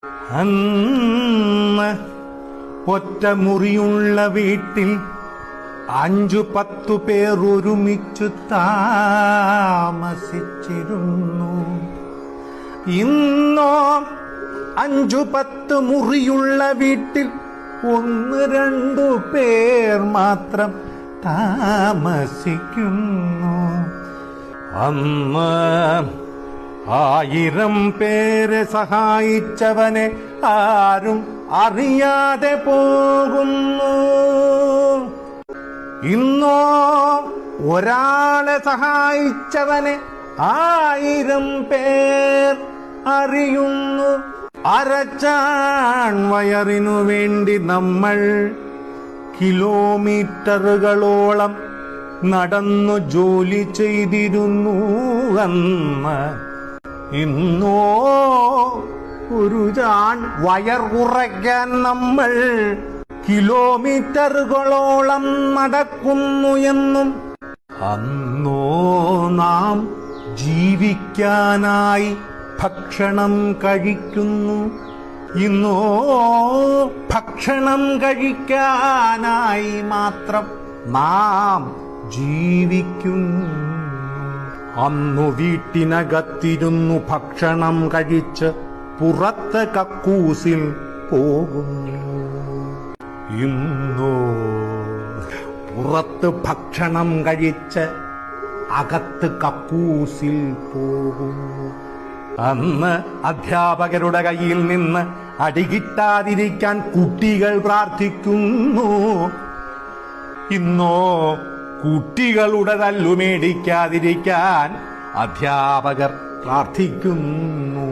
അന്ന് ഒറ്റ മുറിയുള്ള വീട്ടിൽ 5-10 പേർ ഒരുമിച്ചു താമസിച്ചിരുന്നു. ഇന്നോ 5-10 മുറിയുള്ള വീട്ടിൽ 1-2 പേർ മാത്രം താമസിക്കുന്നു. അന്ന് 1000 പേരെ സഹായിച്ചവനെ ആരും അറിയാതെ പോകുന്നു. ഇന്നോ ഒരാളെ സഹായിച്ചവനെ 1000 പേർ അറിയുന്നു. അരച്ചാൺ വയറിനു വേണ്ടി നമ്മൾ കിലോമീറ്ററുകളോളം നടന്നു ജോലി ചെയ്തിരുന്നു അന്ന്. ഇന്നോ ഒരു ചാൺ വയർ കുറയ്ക്കാൻ നമ്മൾ കിലോമീറ്ററുകളോളം നടക്കുന്നു എന്നും അന്നോ നാം ജീവിക്കാനായി ഭക്ഷണം കഴിക്കുന്നു. ഇന്നോ ഭക്ഷണം കഴിക്കാനായി മാത്രം നാം ജീവിക്കുന്നു. അന്നു വീട്ടിനകത്തിരുന്നു ഭക്ഷണം കഴിച്ച് പുറത്ത് കക്കൂസിൽ പോകുന്നു. ഇന്നോ പുറത്ത് ഭക്ഷണം കഴിച്ച് അകത്ത് കക്കൂസിൽ പോകുന്നു. അന്ന് അധ്യാപകരുടെ കയ്യിൽ നിന്ന് അടികിട്ടാതിരിക്കാൻ കുട്ടികൾ പ്രാർത്ഥിക്കുന്നു. ഇന്നോ കുട്ടികളുടെ തല്ലുമേടിക്കാതിരിക്കാൻ അധ്യാപകർ പ്രാർത്ഥിക്കുന്നു.